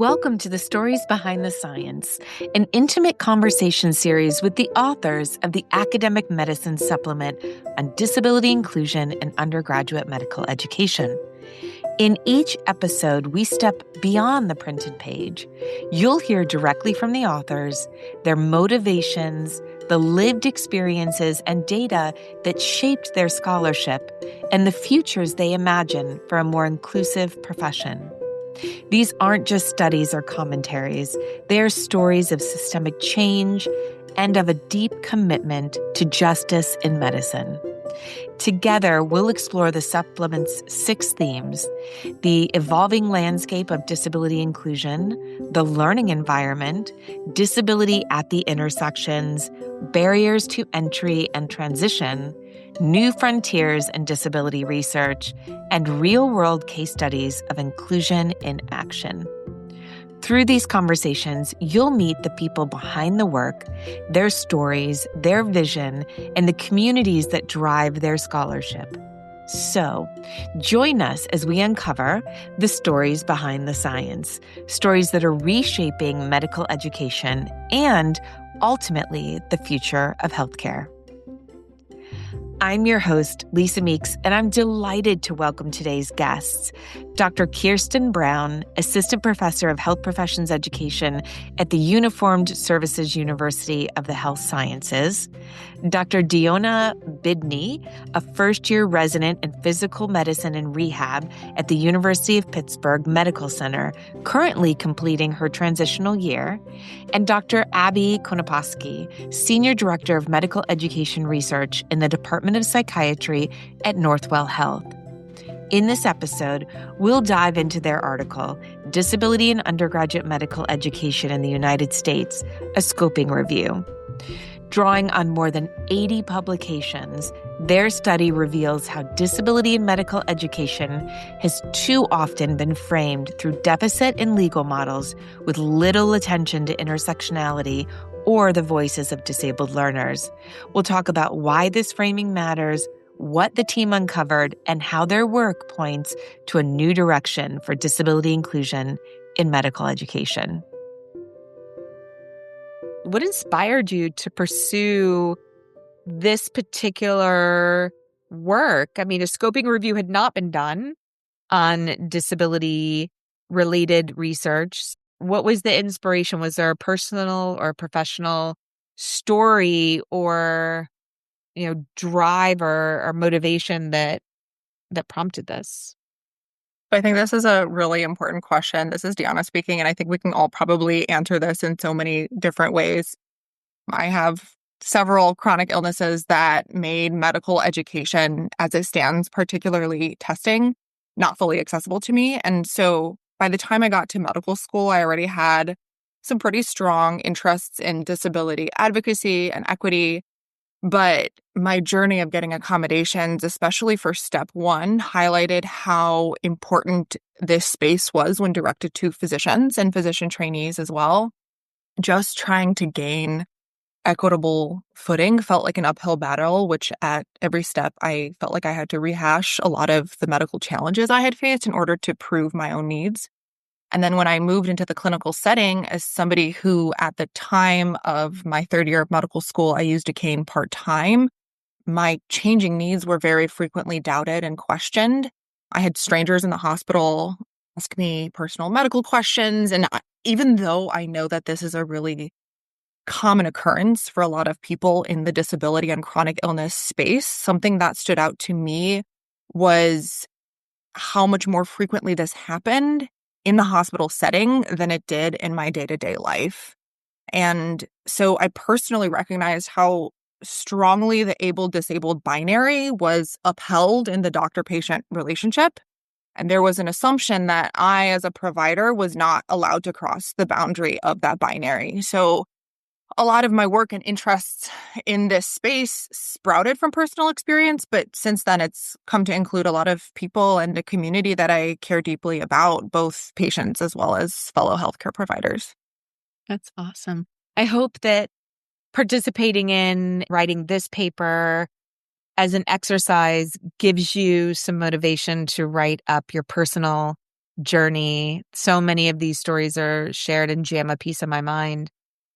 Welcome to the Stories Behind the Science, an intimate conversation series with the authors of the Academic Medicine Supplement on Disability Inclusion in Undergraduate Medical Education. In each episode, we step beyond the printed page. You'll hear directly from the authors, their motivations, the lived experiences and data that shaped their scholarship, and the futures they imagine for a more inclusive profession. These aren't just studies or commentaries. They are stories of systemic change and of a deep commitment to justice in medicine. Together, we'll explore the supplement's 6 themes: the evolving landscape of disability inclusion, the learning environment, disability at the intersections, barriers to entry and transition, new frontiers in disability research, and real-world case studies of inclusion in action. Through these conversations, you'll meet the people behind the work, their stories, their vision, and the communities that drive their scholarship. So, join us as we uncover the stories behind the science, stories that are reshaping medical education and, ultimately, the future of healthcare. I'm your host, Lisa Meeks, and I'm delighted to welcome today's guests, Dr. Kirsten Brown, Assistant Professor of Health Professions Education at the Uniformed Services University of the Health Sciences, Dr. Dionna Bidny, a first-year resident in Physical Medicine and Rehab at the University of Pittsburgh Medical Center, currently completing her transitional year, and Dr. Abby Konopasky, Senior Director of Medical Education Research in the Department of Psychiatry at Northwell Health. In this episode, we'll dive into their article, Disability in Undergraduate Medical Education in the United States, a Scoping Review. Drawing on more than 80 publications, their study reveals how disability in medical education has too often been framed through deficit in legal models with little attention to intersectionality or the voices of disabled learners. We'll talk about why this framing matters, what the team uncovered, and how their work points to a new direction for disability inclusion in medical education. What inspired you to pursue this particular work? I mean, a scoping review had not been done on disability-related research. What was the inspiration? Was there a personal or professional story or, drive or motivation that prompted this? I think this is a really important question. This is Dionna speaking, and I think we can all probably answer this in so many different ways. I have several chronic illnesses that made medical education, as it stands, particularly testing, not fully accessible to me. And so by the time I got to medical school, I already had some pretty strong interests in disability advocacy and equity. But my journey of getting accommodations, especially for step 1, highlighted how important this space was when directed to physicians and physician trainees as well. Just trying to gain equitable footing felt like an uphill battle, which at every step I felt like I had to rehash a lot of the medical challenges I had faced in order to prove my own needs. And then when I moved into the clinical setting as somebody who at the time of my 3rd year of medical school, I used a cane part-time, my changing needs were very frequently doubted and questioned. I had strangers in the hospital ask me personal medical questions. And even though I know that this is a really common occurrence for a lot of people in the disability and chronic illness space, something that stood out to me was how much more frequently this happened in the hospital setting than it did in my day-to-day life. And so I personally recognized how strongly the able-disabled binary was upheld in the doctor-patient relationship. And there was an assumption that I, as a provider, was not allowed to cross the boundary of that binary. So a lot of my work and interests in this space sprouted from personal experience, but since then it's come to include a lot of people and a community that I care deeply about, both patients as well as fellow healthcare providers. That's awesome. I hope that participating in writing this paper as an exercise gives you some motivation to write up your personal journey. So many of these stories are shared in Jam a Piece of My Mind,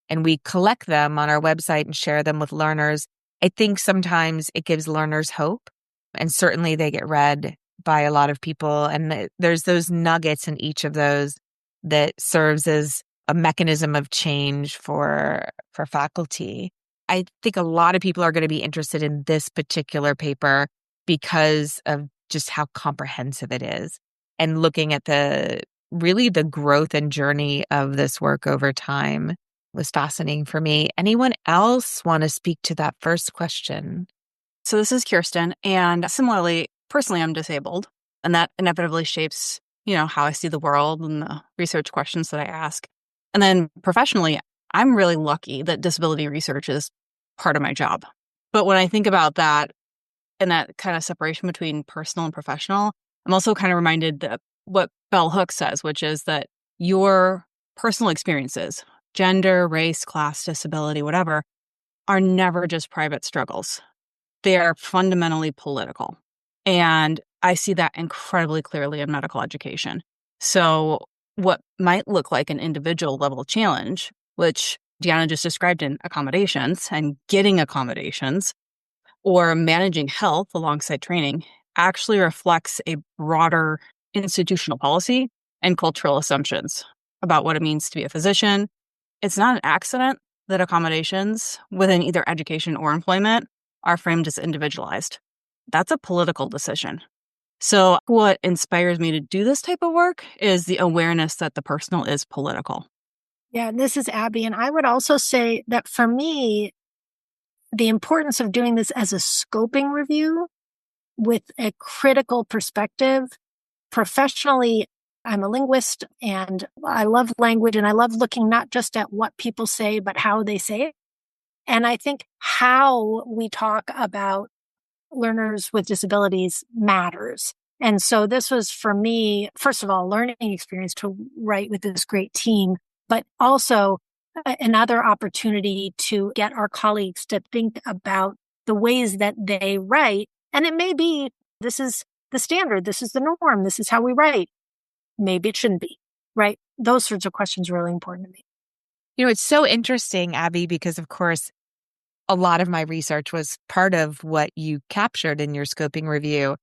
and we collect them on our website and share them with learners. I think sometimes it gives learners hope, and certainly they get read by a lot of people. And there's those nuggets in each of those that serves as a mechanism of change for faculty. I think a lot of people are going to be interested in this particular paper because of just how comprehensive it is, and looking at the growth and journey of this work over time was fascinating for me. Anyone else want to speak to that first question? So this is Kirsten, and similarly, personally, I'm disabled, and that inevitably shapes, how I see the world and the research questions that I ask. And then professionally, I'm really lucky that disability research is part of my job. But when I think about that and that kind of separation between personal and professional, I'm also kind of reminded that what Bell Hooks says, which is that your personal experiences, gender, race, class, disability, whatever, are never just private struggles. They are fundamentally political. And I see that incredibly clearly in medical education. So what might look like an individual level challenge, which Dionna just described in accommodations and getting accommodations, or managing health alongside training, actually reflects a broader institutional policy and cultural assumptions about what it means to be a physician. It's not an accident that accommodations within either education or employment are framed as individualized. That's a political decision. So what inspires me to do this type of work is the awareness that the personal is political. Yeah, this is Abby. And I would also say that for me, the importance of doing this as a scoping review with a critical perspective. Professionally, I'm a linguist and I love language, and I love looking not just at what people say, but how they say it. And I think how we talk about learners with disabilities matters. And so this was, for me, first of all, learning experience to write with this great team, but also another opportunity to get our colleagues to think about the ways that they write. And it may be, this is the standard, this is the norm, this is how we write. Maybe it shouldn't be, right? Those sorts of questions are really important to me. It's so interesting, Abby, because of course, a lot of my research was part of what you captured in your scoping review.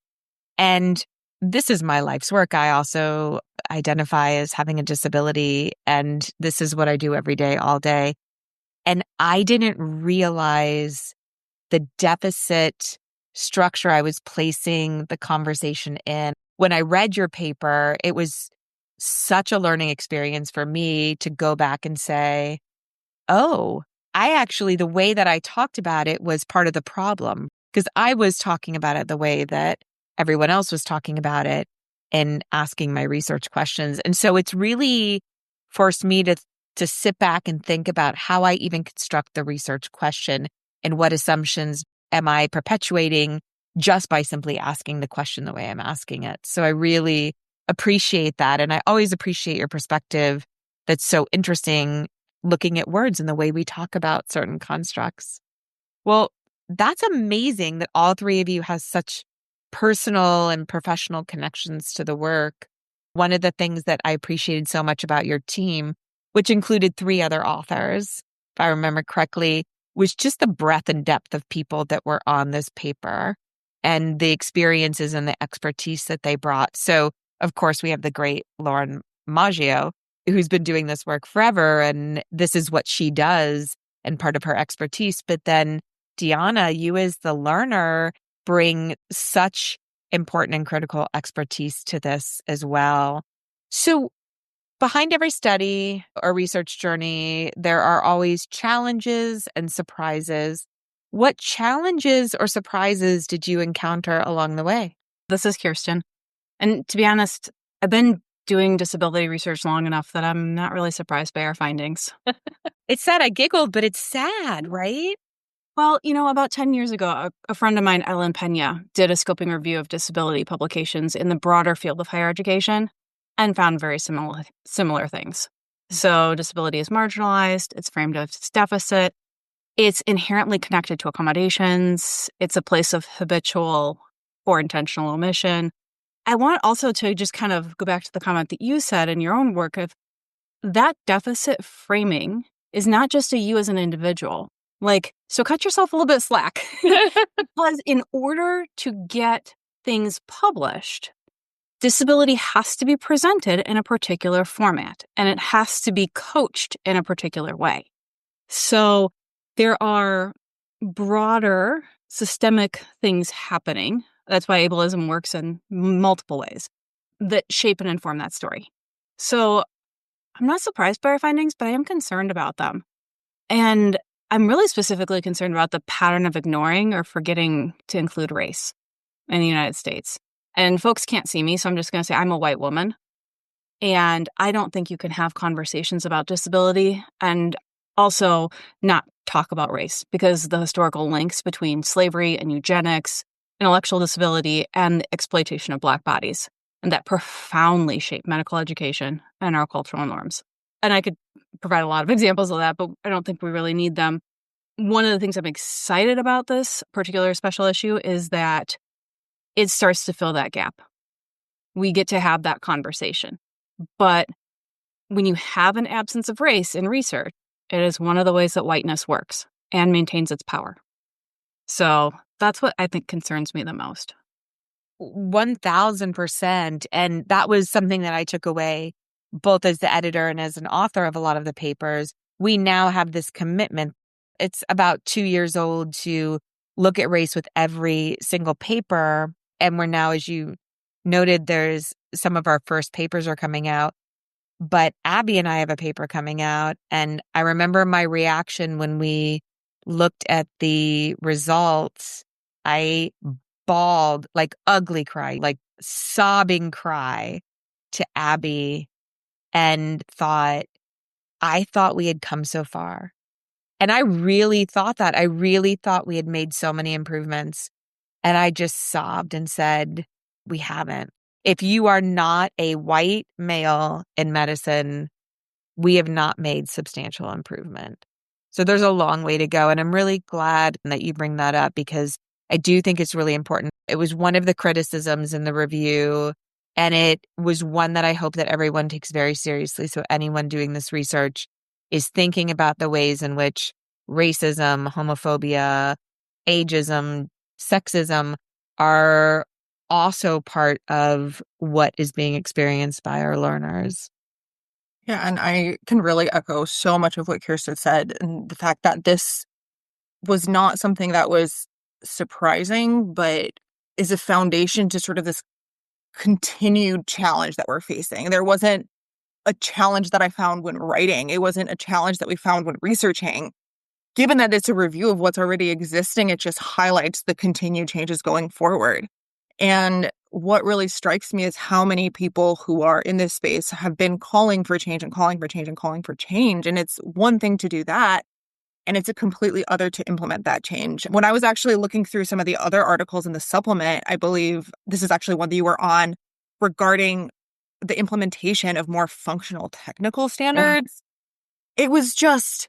And this is my life's work. I also identify as having a disability, and this is what I do every day, all day. And I didn't realize the deficit structure I was placing the conversation in. When I read your paper, it was such a learning experience for me to go back and say, oh, the way that I talked about it was part of the problem, because I was talking about it the way that everyone else was talking about it and asking my research questions. And so it's really forced me to sit back and think about how I even construct the research question and what assumptions am I perpetuating just by simply asking the question the way I'm asking it. So I really appreciate that. And I always appreciate your perspective that's so interesting, looking at words and the way we talk about certain constructs. Well, that's amazing that all three of you has such personal and professional connections to the work. One of the things that I appreciated so much about your team, which included 3 other authors, if I remember correctly, was just the breadth and depth of people that were on this paper and the experiences and the expertise that they brought. So, of course, we have the great Lauren Maggio, who's been doing this work forever, and this is what she does and part of her expertise. But then, Dionna, you as the learner bring such important and critical expertise to this as well. So behind every study or research journey, there are always challenges and surprises. What challenges or surprises did you encounter along the way? This is Kirsten. And to be honest, I've been doing disability research long enough that I'm not really surprised by our findings. It's sad. I giggled, but it's sad, right? Well, about 10 years ago, a friend of mine, Ellen Pena, did a scoping review of disability publications in the broader field of higher education and found very similar things. So disability is marginalized, it's framed as deficit, it's inherently connected to accommodations, it's a place of habitual or intentional omission, I want also to just kind of go back to the comment that you said in your own work of that deficit framing is not just a you as an individual. Like, so cut yourself a little bit of slack. Because in order to get things published, disability has to be presented in a particular format, and it has to be coached in a particular way. So there are broader systemic things happening. That's why ableism works in multiple ways that shape and inform that story. So I'm not surprised by our findings, but I am concerned about them. And I'm really specifically concerned about the pattern of ignoring or forgetting to include race in the United States. And folks can't see me, so I'm just going to say I'm a white woman. And I don't think you can have conversations about disability and also not talk about race, because the historical links between slavery and eugenics, intellectual disability, and the exploitation of Black bodies, and that profoundly shape medical education and our cultural norms. And I could provide a lot of examples of that, but I don't think we really need them. One of the things I'm excited about this particular special issue is that it starts to fill that gap. We get to have that conversation. But when you have an absence of race in research, it is one of the ways that whiteness works and maintains its power. So that's what I think concerns me the most. 1000%. And that was something that I took away both as the editor and as an author of a lot of the papers. We now have this commitment. It's about 2 years old to look at race with every single paper. And we're now, as you noted, there's some of our first papers are coming out. But Abby and I have a paper coming out. And I remember my reaction when we looked at the results. I bawled, like ugly cry, like sobbing cry to Abby, and I thought we had come so far. And I really thought that. I really thought we had made so many improvements. And I just sobbed and said, we haven't. If you are not a white male in medicine, we have not made substantial improvement. So there's a long way to go. And I'm really glad that you bring that up, because I do think it's really important. It was one of the criticisms in the review, and it was one that I hope that everyone takes very seriously. So anyone doing this research is thinking about the ways in which racism, homophobia, ageism, sexism are also part of what is being experienced by our learners. Yeah, and I can really echo so much of what Kirsten said, and the fact that this was not something that was surprising, but is a foundation to sort of this continued challenge that we're facing. There wasn't a challenge that I found when writing. It wasn't a challenge that we found when researching. Given that it's a review of what's already existing, it just highlights the continued changes going forward. And what really strikes me is how many people who are in this space have been calling for change and calling for change and calling for change. And it's one thing to do that, and it's a completely other to implement that change. When I was actually looking through some of the other articles in the supplement, I believe this is actually one that you were on, regarding the implementation of more functional technical standards. Yeah. It was just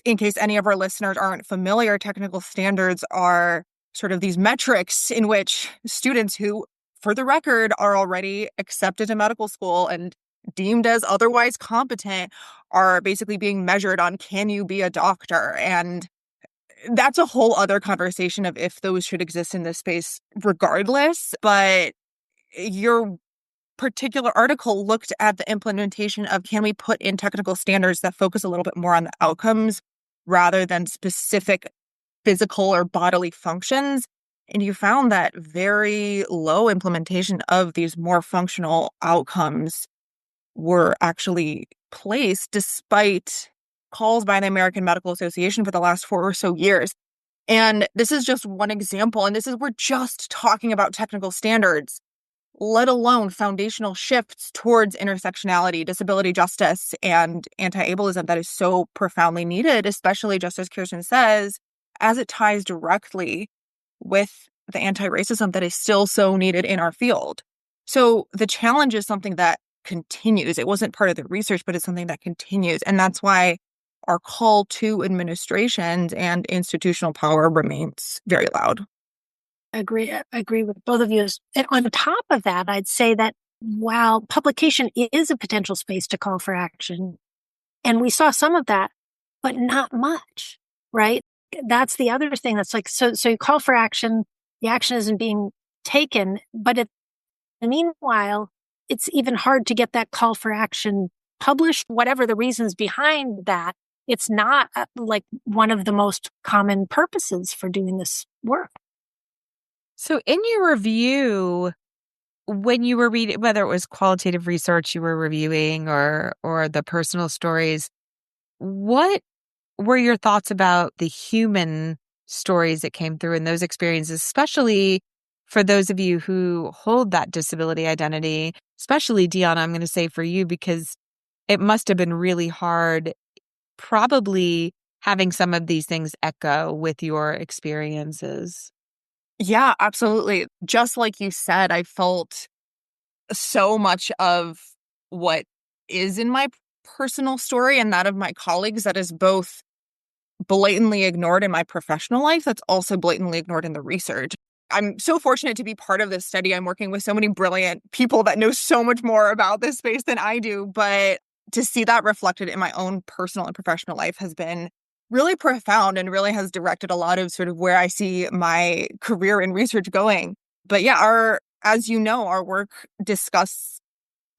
in case any of our listeners aren't familiar, technical standards are sort of these metrics in which students who, for the record, are already accepted to medical school and deemed as otherwise competent are basically being measured on, can you be a doctor? And that's a whole other conversation of if those should exist in this space regardless. But your particular article looked at the implementation of, can we put in technical standards that focus a little bit more on the outcomes rather than specific physical or bodily functions? And you found that very low implementation of these more functional outcomes were actually placed despite calls by the American Medical Association for the last 4 or so years. And this is just one example. And we're just talking about technical standards, let alone foundational shifts towards intersectionality, disability justice, and anti-ableism that is so profoundly needed, especially, just as Kirsten says, as it ties directly with the anti-racism that is still so needed in our field. So the challenge is something that continues. It wasn't part of the research, but it's something that continues. And that's why our call to administrations and institutional power remains very loud. Agree with both of you. And on top of that, I'd say that while publication is a potential space to call for action, and we saw some of that, but not much, right? That's the other thing that's like, so you call for action, the action isn't being taken, but meanwhile, it's even hard to get that call for action published, whatever the reasons behind that. It's not like one of the most common purposes for doing this work. So in your review, when you were reading, whether it was qualitative research you were reviewing or the personal stories, what were your thoughts about the human stories that came through in those experiences, especially for those of you who hold that disability identity, especially Dionna, I'm going to say for you, because it must have been really hard, probably having some of these things echo with your experiences. Yeah, absolutely. Just like you said, I felt so much of what is in my personal story and that of my colleagues that is both blatantly ignored in my professional life, that's also blatantly ignored in the research. I'm so fortunate to be part of this study. I'm working with so many brilliant people that know so much more about this space than I do, but to see that reflected in my own personal and professional life has been really profound and really has directed a lot of sort of where I see my career in research going. But yeah, as you know, our work discuss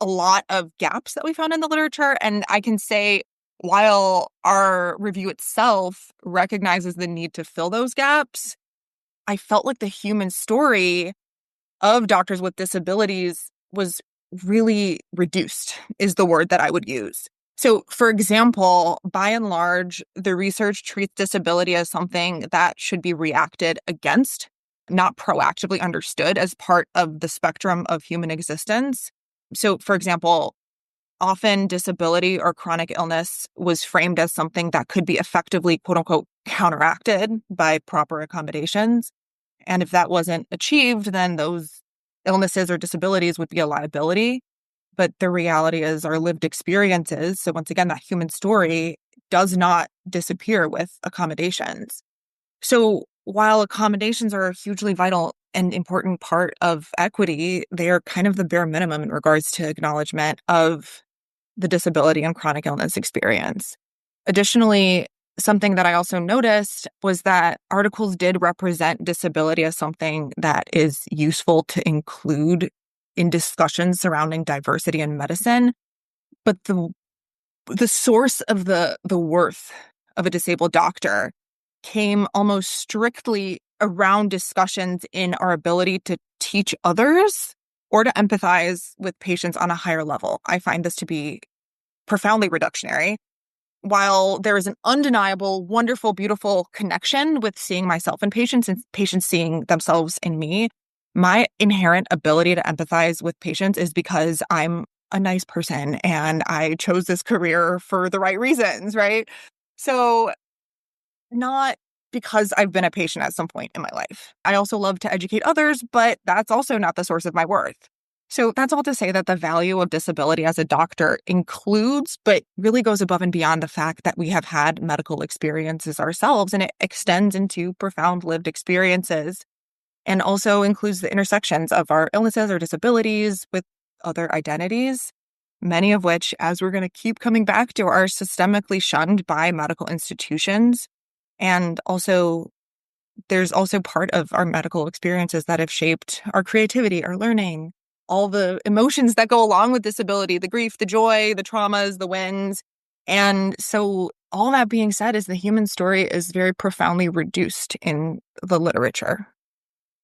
a lot of gaps that we found in the literature. And I can say, while our review itself recognizes the need to fill those gaps, I felt like the human story of doctors with disabilities was really reduced, is the word that I would use. So, for example, by and large, the research treats disability as something that should be reacted against, not proactively understood as part of the spectrum of human existence. So, for example, often disability or chronic illness was framed as something that could be effectively, quote unquote, counteracted by proper accommodations. And if that wasn't achieved, then those illnesses or disabilities would be a liability. But the reality is our lived experiences, so once again, that human story does not disappear with accommodations. So while accommodations are a hugely vital and important part of equity, they are kind of the bare minimum in regards to acknowledgement of the disability and chronic illness experience. Additionally, something that I also noticed was that articles did represent disability as something that is useful to include in discussions surrounding diversity in medicine. But the source of the worth of a disabled doctor came almost strictly around discussions in our ability to teach others or to empathize with patients on a higher level. I find this to be profoundly reductionary. While there is an undeniable, wonderful, beautiful connection with seeing myself in patients and patients seeing themselves in me, my inherent ability to empathize with patients is because I'm a nice person and I chose this career for the right reasons, right? So not because I've been a patient at some point in my life. I also love to educate others, but that's also not the source of my worth. So that's all to say that the value of disability as a doctor includes, but really goes above and beyond the fact that we have had medical experiences ourselves, and it extends into profound lived experiences and also includes the intersections of our illnesses or disabilities with other identities, many of which, as we're going to keep coming back to, are systemically shunned by medical institutions. And also, there's also part of our medical experiences that have shaped our creativity, our learning, all the emotions that go along with disability, the grief, the joy, the traumas, the wins. And so all that being said is the human story is very profoundly reduced in the literature.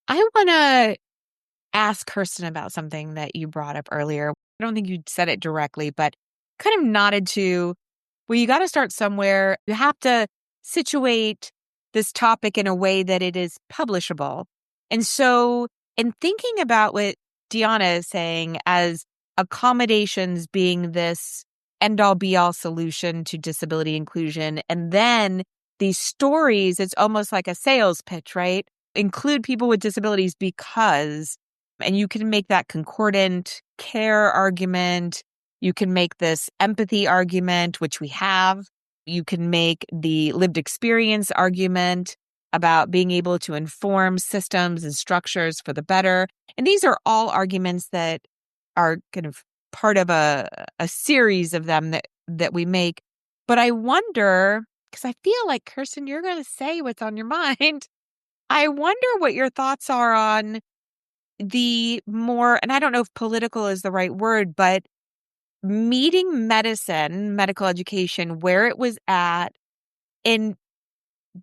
I want to ask Kirsten about something that you brought up earlier. I don't think you said it directly, but kind of nodded to, well, you got to start somewhere. You have to situate this topic in a way that it is publishable. And so in thinking about what Dionna is saying as accommodations being this end-all be-all solution to disability inclusion, and then these stories, it's almost like a sales pitch, right? Include people with disabilities because, and you can make that concordant care argument. You can make this empathy argument, which we have. You can make the lived experience argument. about being able to inform systems and structures for the better. And these are all arguments that are kind of part of a series of them that we make. But I wonder, because I feel like, Kirsten, you're going to say what's on your mind. I wonder what your thoughts are on the more, and I don't know if political is the right word, but meeting medical education where it was at, and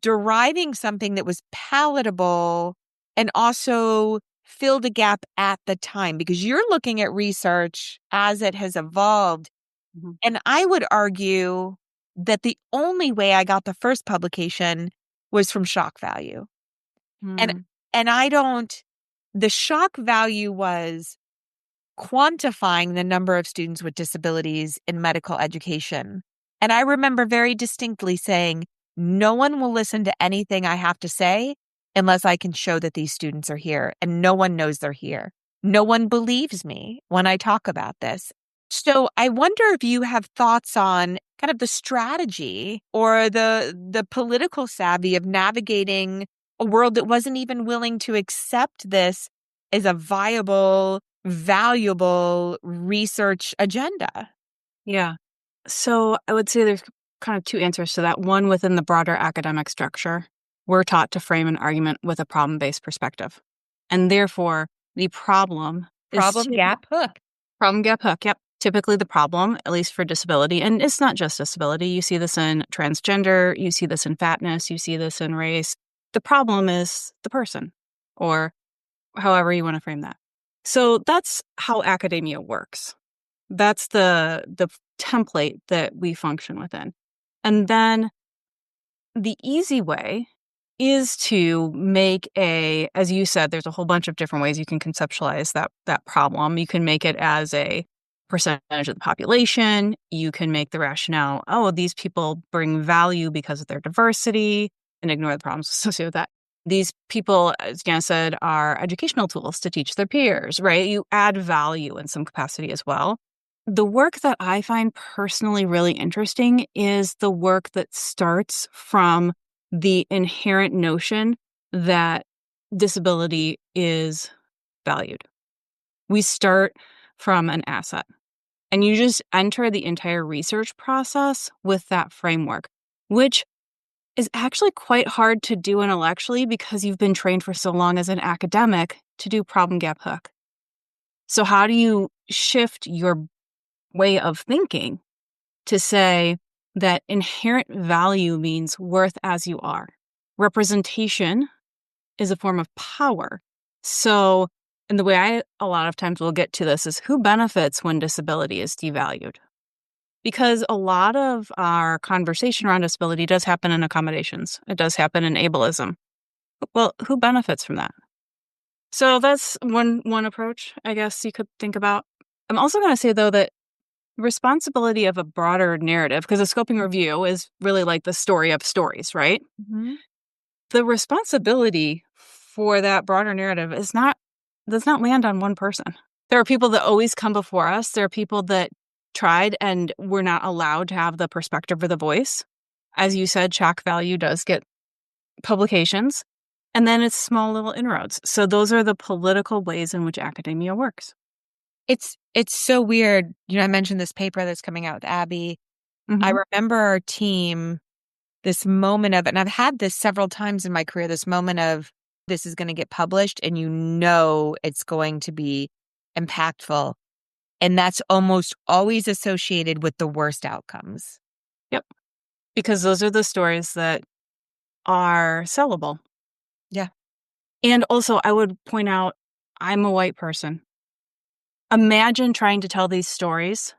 deriving something that was palatable and also filled a gap at the time, because you're looking at research as it has evolved. Mm-hmm. And I would argue that the only way I got the first publication was from shock value. And the shock value was quantifying the number of students with disabilities in medical education. And I remember very distinctly saying, no one will listen to anything I have to say unless I can show that these students are here, and no one knows they're here. No one believes me when I talk about this. So I wonder if you have thoughts on kind of the strategy or the political savvy of navigating a world that wasn't even willing to accept this as a viable, valuable research agenda. Yeah. So I would say there's kind of two answers to that. One, within the broader academic structure, we're taught to frame an argument with a problem-based perspective. And therefore, the problem Gap hook. Problem gap hook, yep. Typically the problem, at least for disability, and it's not just disability. You see this in transgender, you see this in fatness, you see this in race. The problem is the person, or however you want to frame that. So that's how academia works. That's the template that we function within. And then the easy way is to make as you said, there's a whole bunch of different ways you can conceptualize that problem. You can make it as a percentage of the population. You can make the rationale, these people bring value because of their diversity, and ignore the problems associated with that. These people, as Dionna said, are educational tools to teach their peers, right? You add value in some capacity as well. The work that I find personally really interesting is the work that starts from the inherent notion that disability is valued. We start from an asset, and you just enter the entire research process with that framework, which is actually quite hard to do intellectually because you've been trained for so long as an academic to do problem gap hook. So how do you shift your way of thinking to say that inherent value means worth as you are? Representation is a form of power. So, and the way I a lot of times will get to this is who benefits when disability is devalued? Because a lot of our conversation around disability does happen in accommodations. It does happen in ableism. Well, who benefits from that? So that's one approach, I guess you could think about. I'm also going to say, though, that responsibility of a broader narrative, because a scoping review is really like the story of stories, right? Mm-hmm. The responsibility for that broader narrative does not land on one person. There are people that always come before us. There are people that tried and were not allowed to have the perspective or the voice. As you said, shock value does get publications, and then it's small little inroads. So those are the political ways in which academia works. It's so weird. I mentioned this paper that's coming out with Abby. Mm-hmm. I remember our team, this moment of, and I've had this several times in my career, this moment of this is going to get published and it's going to be impactful. And that's almost always associated with the worst outcomes. Yep. Because those are the stories that are sellable. Yeah. And also, I would point out, I'm a white person. Imagine trying to tell these stories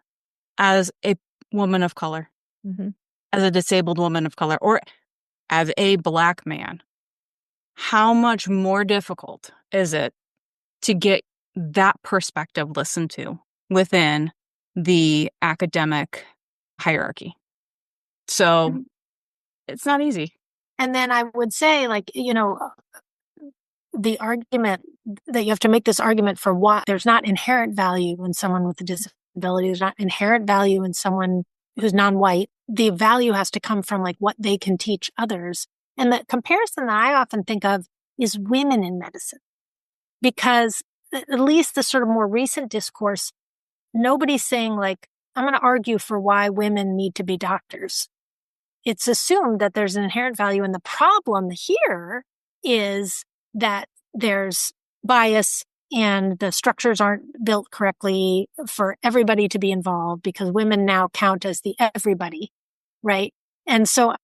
as a woman of color, mm-hmm. as a disabled woman of color, or as a Black man. How much more difficult is it to get that perspective listened to within the academic hierarchy? So it's not easy. And then I would say, the argument that you have to make this argument for why there's not inherent value in someone with a disability, there's not inherent value in someone who's non-white. The value has to come from what they can teach others. And the comparison that I often think of is women in medicine, because at least the sort of more recent discourse, nobody's saying like, I'm going to argue for why women need to be doctors. It's assumed that there's an inherent value. And the problem here is that there's bias and the structures aren't built correctly for everybody to be involved, because women now count as the everybody, right? And so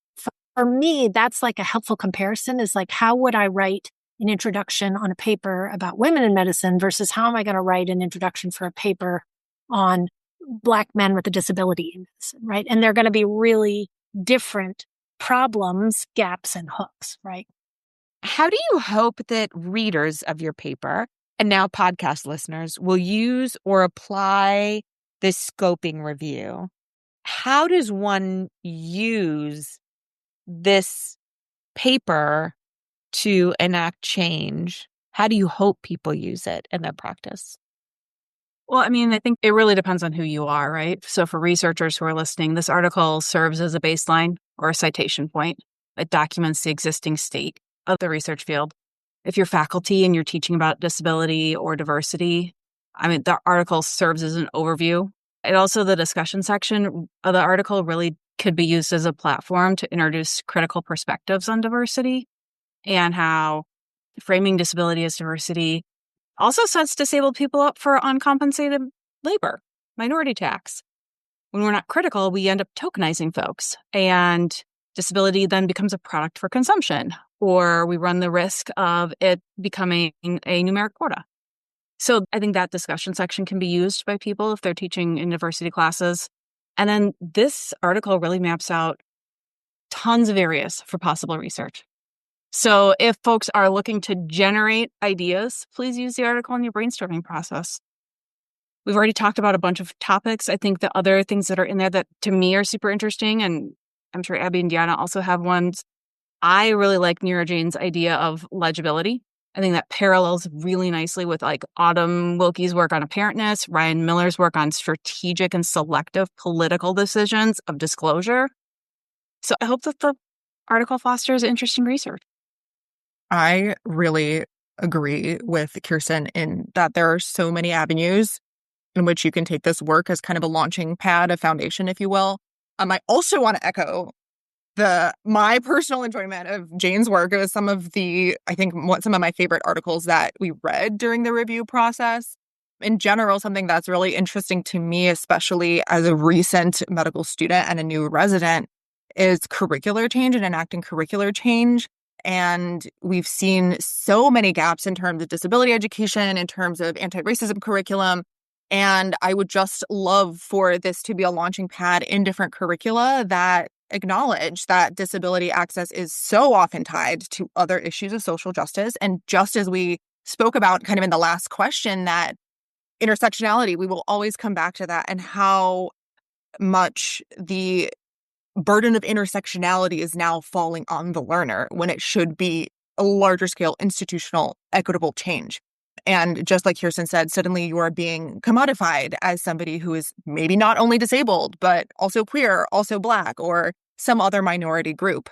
for me, that's like a helpful comparison, is like, how would I write an introduction on a paper about women in medicine versus how am I going to write an introduction for a paper on Black men with a disability in medicine, right? And they're going to be really different problems, gaps, and hooks, right? How do you hope that readers of your paper, and now podcast listeners, will use or apply this scoping review? How does one use this paper to enact change? How do you hope people use it in their practice? Well, I mean, I think it really depends on who you are, right? So for researchers who are listening, this article serves as a baseline or a citation point. It documents the existing state of the research field. If you're faculty and you're teaching about disability or diversity, I mean, the article serves as an overview. And also the discussion section of the article really could be used as a platform to introduce critical perspectives on diversity and how framing disability as diversity also sets disabled people up for uncompensated labor, minority tax. When we're not critical, we end up tokenizing folks, and disability then becomes a product for consumption, or we run the risk of it becoming a numeric quota. So I think that discussion section can be used by people if they're teaching in diversity classes. And then this article really maps out tons of areas for possible research. So if folks are looking to generate ideas, please use the article in your brainstorming process. We've already talked about a bunch of topics. I think the other things that are in there that to me are super interesting, and I'm sure Abby and Dionna also have ones. I really like Neera Jane's idea of legibility. I think that parallels really nicely with like Autumn Wilkie's work on apparentness, Ryan Miller's work on strategic and selective political decisions of disclosure. So I hope that the article fosters interesting research. I really agree with Kirsten in that there are so many avenues in which you can take this work as kind of a launching pad, a foundation, if you will. I also want to echo my personal enjoyment of Jane's work. It was some of my favorite articles that we read during the review process. In general, something that's really interesting to me, especially as a recent medical student and a new resident, is curricular change and enacting curricular change. And we've seen so many gaps in terms of disability education, in terms of anti-racism curriculum. And I would just love for this to be a launching pad in different curricula that acknowledge that disability access is so often tied to other issues of social justice. And just as we spoke about kind of in the last question, that intersectionality, we will always come back to that, and how much the burden of intersectionality is now falling on the learner when it should be a larger scale institutional equitable change. And just like Kirsten said, suddenly you are being commodified as somebody who is maybe not only disabled, but also queer, also Black, or some other minority group.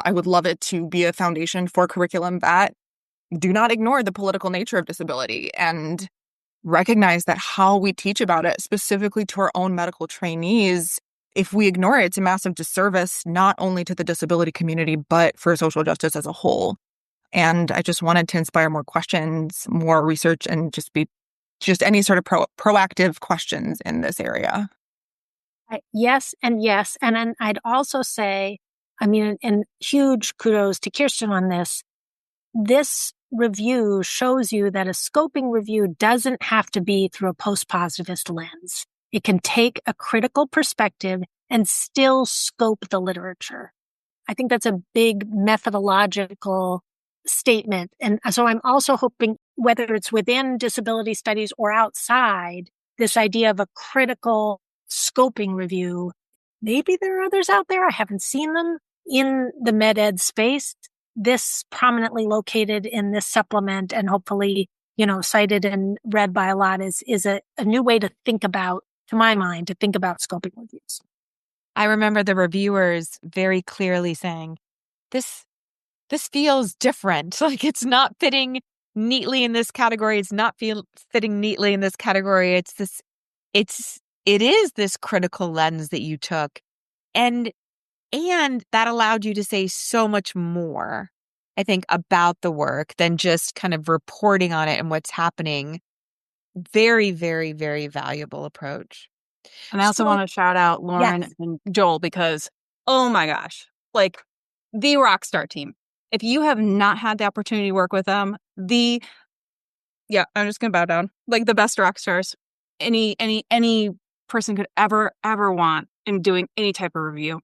I would love it to be a foundation for curriculum that do not ignore the political nature of disability and recognize that how we teach about it, specifically to our own medical trainees, if we ignore it, it's a massive disservice, not only to the disability community, but for social justice as a whole. And I just wanted to inspire more questions, more research, and just any sort of proactive questions in this area. Yes, and yes. And then I'd also say, I mean, and huge kudos to Kirsten on this. This review shows you that a scoping review doesn't have to be through a post-positivist lens. It can take a critical perspective and still scope the literature. I think that's a big methodological statement. And so I'm also hoping, whether it's within disability studies or outside, this idea of a critical scoping review, maybe there are others out there. I haven't seen them in the med ed space. This prominently located in this supplement and hopefully, cited and read by a lot is a new way to think about, to my mind, to think about scoping reviews. I remember the reviewers very clearly saying, this this feels different. Like it's not fitting neatly in this category. It's not fitting neatly in this category. It is this critical lens that you took. And that allowed you to say so much more, I think, about the work than just kind of reporting on it and what's happening. Very, very, very valuable approach. And I also want to shout out Lauren and Joel because, oh my gosh, like the rock star team. If you have not had the opportunity to work with them, I'm just going to bow down. Like the best rock stars any person could ever want in doing any type of review.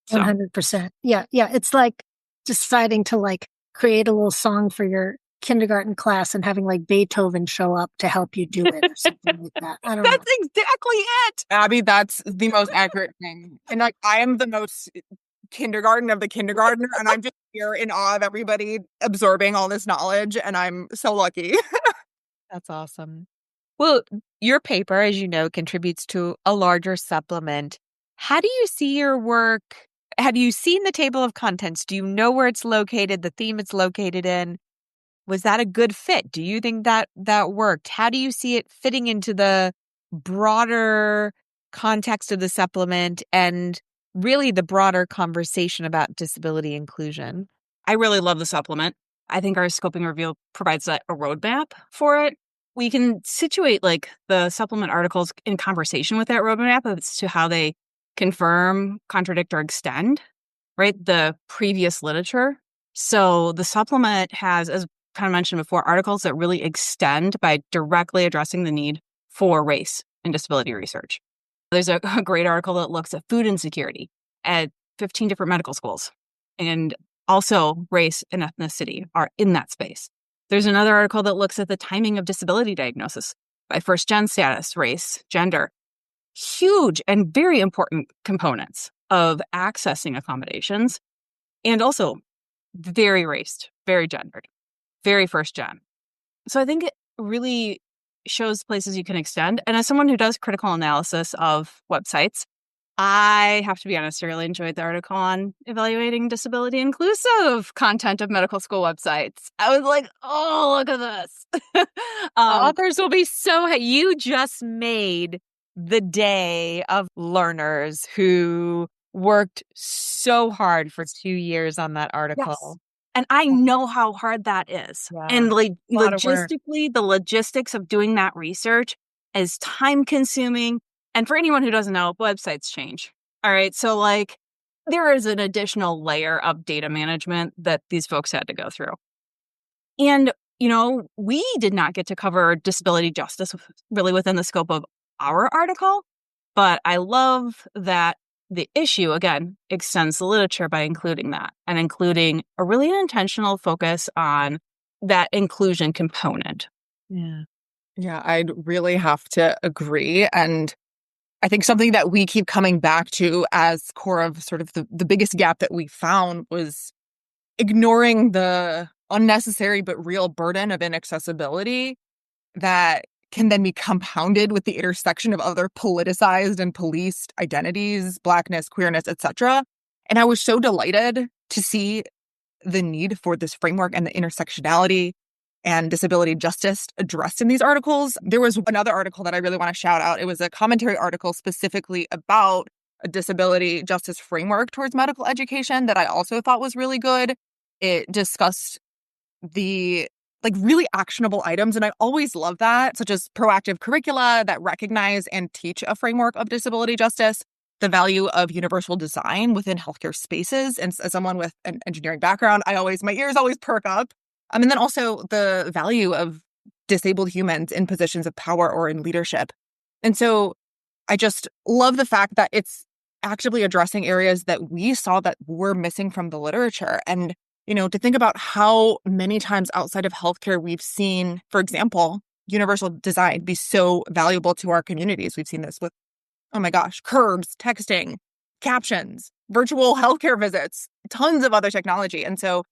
So. 100%. Yeah. It's like deciding to like create a little song for your kindergarten class and having like Beethoven show up to help you do it or something like that. I don't know. That's exactly it. Abby, that's the most accurate thing. And like, I am the most kindergarten of the kindergartner, and I'm just here in awe of everybody absorbing all this knowledge, and I'm so lucky. That's awesome. Well, your paper, as you know, contributes to a larger supplement. How do you see your work? Have you seen the table of contents? Do you know where it's located, the theme it's located in? Was that a good fit? Do you think that worked? How do you see it fitting into the broader context of the supplement and really the broader conversation about disability inclusion? I really love the supplement. I think our scoping review provides a roadmap for it. We can situate like the supplement articles in conversation with that roadmap as to how they confirm, contradict, or extend, right, the previous literature. So the supplement has, as kind of mentioned before, articles that really extend by directly addressing the need for race and disability research. There's a great article that looks at food insecurity at 15 different medical schools, and also race and ethnicity are in that space. There's another article that looks at the timing of disability diagnosis by first-gen status, race, gender. Huge and very important components of accessing accommodations, and also very raced, very gendered, very first-gen. So I think it really shows places you can extend. And as someone who does critical analysis of websites, I have to be honest, I really enjoyed the article on evaluating disability inclusive content of medical school websites. I was like, oh, look at this. Authors will be so you just made the day of learners who worked so hard for 2 years on that article. Yes. And I know how hard that is. Yeah. And like logistically, the logistics of doing that research is time consuming. And for anyone who doesn't know, websites change. All right. So like there is an additional layer of data management that these folks had to go through. And, you know, we did not get to cover disability justice really within the scope of our article. But I love that the issue, again, extends the literature by including that and including a really intentional focus on that inclusion component. Yeah, I'd really have to agree. And I think something that we keep coming back to as core of sort of the biggest gap that we found was ignoring the unnecessary but real burden of inaccessibility that can then be compounded with the intersection of other politicized and policed identities, Blackness, queerness, etc. And I was so delighted to see the need for this framework and the intersectionality and disability justice addressed in these articles. There was another article that I really want to shout out. It was a commentary article specifically about a disability justice framework towards medical education that I also thought was really good. It discussed the really actionable items. And I always love that, such as proactive curricula that recognize and teach a framework of disability justice, the value of universal design within healthcare spaces. And as someone with an engineering background, my ears always perk up. And then also the value of disabled humans in positions of power or in leadership. And so I just love the fact that it's actively addressing areas that we saw that were missing from the literature. And to think about how many times outside of healthcare we've seen, for example, universal design be so valuable to our communities. We've seen this with, oh my gosh, curbs, texting, captions, virtual healthcare visits, tons of other technology. And so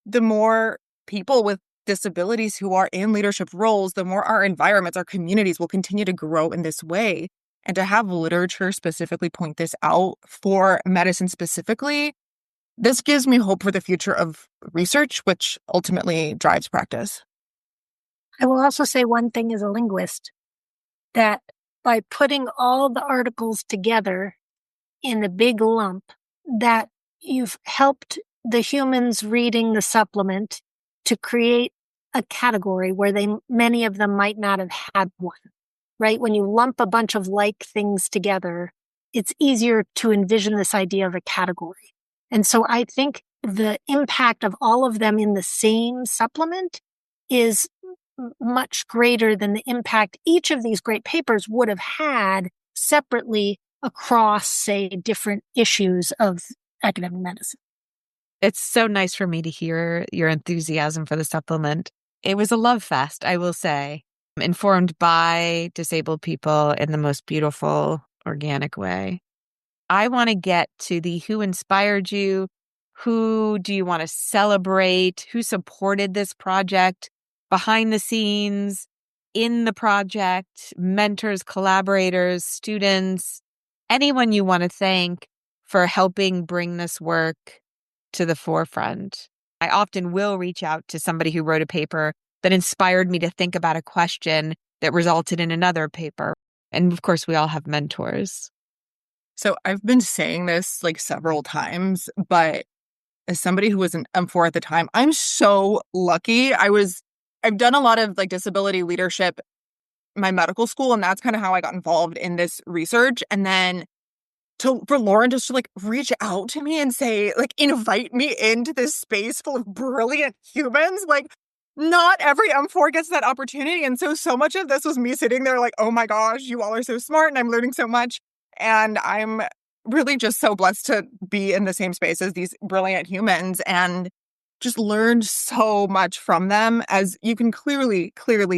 the more people with disabilities who are in leadership roles, the more our environments, our communities will continue to grow in this way. And to have literature specifically point this out for medicine specifically this gives me hope for the future of research, which ultimately drives practice. I will also say one thing as a linguist, that by putting all the articles together in a big lump, that you've helped the humans reading the supplement to create a category where many of them might not have had one, right? When you lump a bunch of like things together, it's easier to envision this idea of a category. And so I think the impact of all of them in the same supplement is much greater than the impact each of these great papers would have had separately across, say, different issues of academic medicine. It's so nice for me to hear your enthusiasm for the supplement. It was a love fest, I will say, informed by disabled people in the most beautiful, organic way. I want to get to the who inspired you, who do you want to celebrate, who supported this project, behind the scenes, in the project, mentors, collaborators, students, anyone you want to thank for helping bring this work to the forefront. I often will reach out to somebody who wrote a paper that inspired me to think about a question that resulted in another paper. And of course, we all have mentors. So I've been saying this like several times, but as somebody who was an M4 at the time, I'm so lucky. I've done a lot of like disability leadership in my medical school, and that's kind of how I got involved in this research. And then for Lauren just to like reach out to me and say, like, invite me into this space full of brilliant humans, like, not every M4 gets that opportunity. And so much of this was me sitting there like, oh my gosh, you all are so smart and I'm learning so much. And I'm really just so blessed to be in the same space as these brilliant humans and just learned so much from them, as you can clearly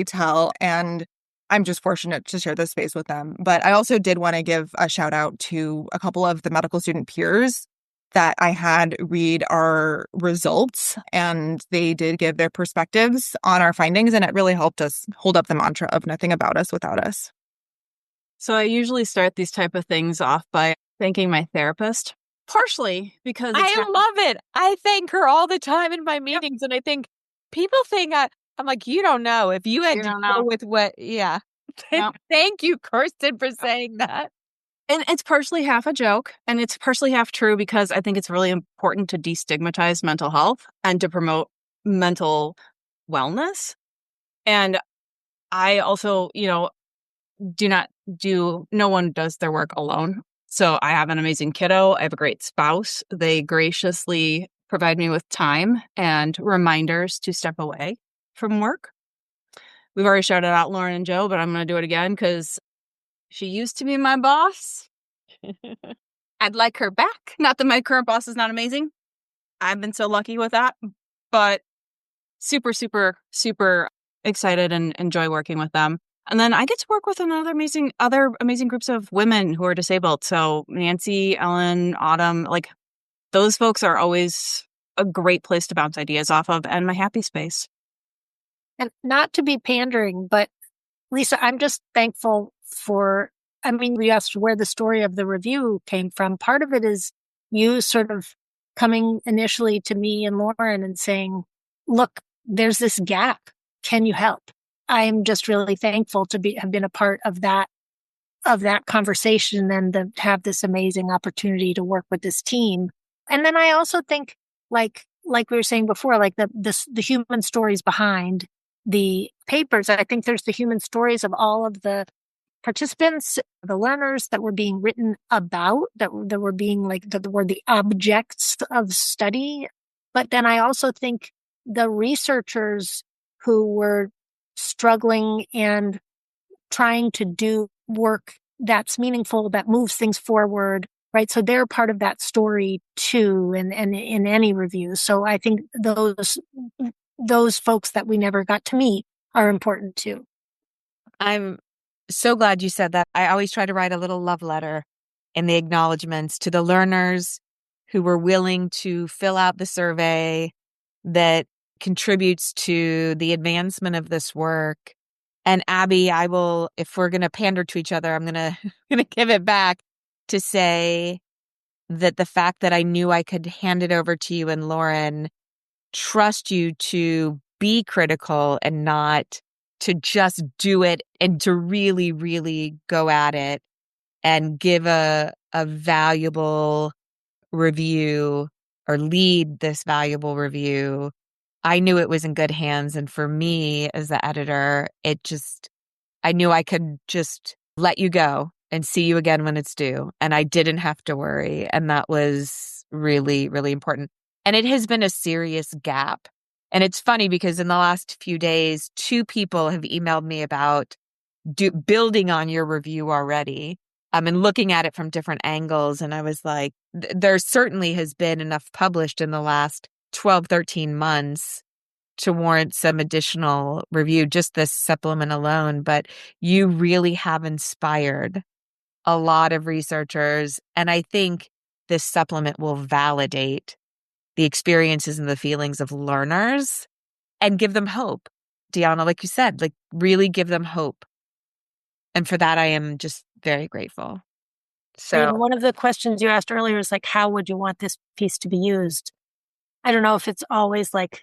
tell. And I'm just fortunate to share this space with them. But I also did want to give a shout out to a couple of the medical student peers that I had read our results, and they did give their perspectives on our findings, and it really helped us hold up the mantra of nothing about us without us. So I usually start these type of things off by thanking my therapist, partially because I love it. I thank her all the time in my meetings, and I think people think I'm like, you don't know if you had to deal with what, yeah. Yep. Thank you, Kirsten, for saying that. And it's partially half a joke, and it's partially half true, because I think it's really important to destigmatize mental health and to promote mental wellness. And I also, no one does their work alone. So I have an amazing kiddo. I have a great spouse. They graciously provide me with time and reminders to step away from work. We've already shouted out Lauren and Joe, but I'm going to do it again because she used to be my boss. I'd like her back. Not that my current boss is not amazing. I've been so lucky with that, but super, super, super excited and enjoy working with them. And then I get to work with other amazing groups of women who are disabled. So Nancy, Ellen, Autumn, like those folks are always a great place to bounce ideas off of, and my happy space. And not to be pandering, but Lisa, I'm just thankful we asked where the story of the review came from. Part of it is you sort of coming initially to me and Lauren and saying, look, there's this gap. Can you help? I'm just really thankful to have been a part of that conversation and to have this amazing opportunity to work with this team. And then I also think, like we were saying before, like the human stories behind the papers. I think there's the human stories of all of the participants, the learners that were being written about, that were being that were the objects of study. But then I also think the researchers who were struggling and trying to do work that's meaningful, that moves things forward, right? So they're part of that story too, and in any review. So I think those folks that we never got to meet are important too. I'm so glad you said that. I always try to write a little love letter in the acknowledgments to the learners who were willing to fill out the survey that contributes to the advancement of this work. And Abby, I will, if we're going to pander to each other, I'm going to give it back to say that the fact that I knew I could hand it over to you and Lauren, trust you to be critical and not to just do it and to really, really go at it and give a valuable review or lead this valuable review. I knew it was in good hands. And for me as the editor, I knew I could just let you go and see you again when it's due. And I didn't have to worry. And that was really, really important. And it has been a serious gap. And it's funny because in the last few days, 2 people have emailed me about building on your review already. And looking at it from different angles. And I was like, there certainly has been enough published in the last 12, 13 months to warrant some additional review, just this supplement alone. But you really have inspired a lot of researchers. And I think this supplement will validate the experiences and the feelings of learners and give them hope. Dionna, like you said, like really give them hope. And for that, I am just very grateful. And one of the questions you asked earlier is like, how would you want this piece to be used? I don't know if it's always like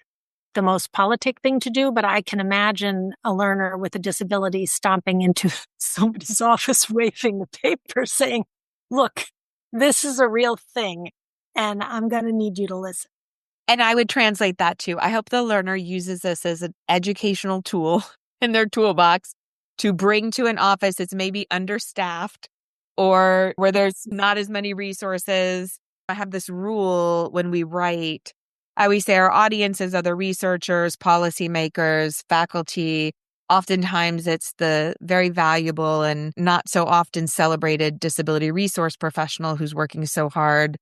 the most politic thing to do, but I can imagine a learner with a disability stomping into somebody's office, waving the paper saying, look, this is a real thing, and I'm going to need you to listen. And I would translate that too. I hope the learner uses this as an educational tool in their toolbox to bring to an office that's maybe understaffed or where there's not as many resources. I have this rule when we write. I always say our audience is other researchers, policymakers, faculty. Oftentimes it's the very valuable and not so often celebrated disability resource professional who's working so hard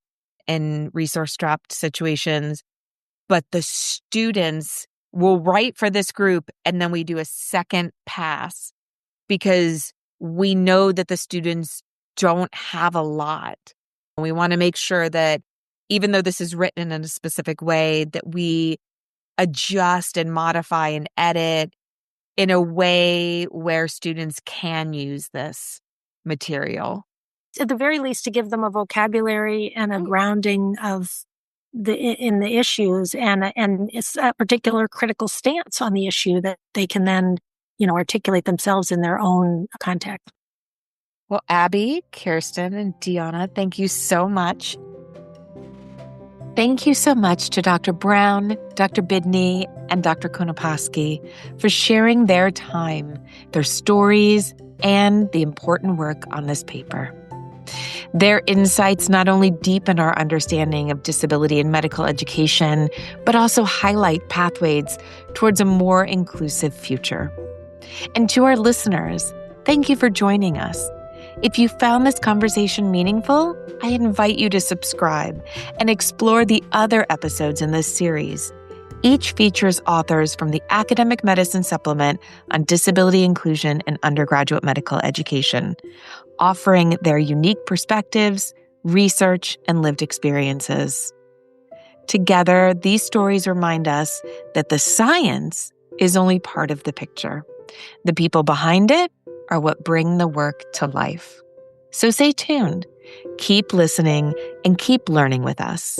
in resource-strapped situations. But the students will write for this group and then we do a second pass because we know that the students don't have a lot. We want to make sure that even though this is written in a specific way, that we adjust and modify and edit in a way where students can use this material. At the very least, to give them a vocabulary and a grounding of in the issues and it's a particular critical stance on the issue that they can then, articulate themselves in their own context. Well, Abby, Kirsten, and Dionna, thank you so much. Thank you so much to Dr. Brown, Dr. Bidny, and Dr. Konopasky for sharing their time, their stories, and the important work on this paper. Their insights not only deepen our understanding of disability in medical education, but also highlight pathways towards a more inclusive future. And to our listeners, thank you for joining us. If you found this conversation meaningful, I invite you to subscribe and explore the other episodes in this series. Each features authors from the Academic Medicine Supplement on disability inclusion in undergraduate medical education, offering their unique perspectives, research, and lived experiences. Together, these stories remind us that the science is only part of the picture. The people behind it are what bring the work to life. So stay tuned, keep listening, and keep learning with us.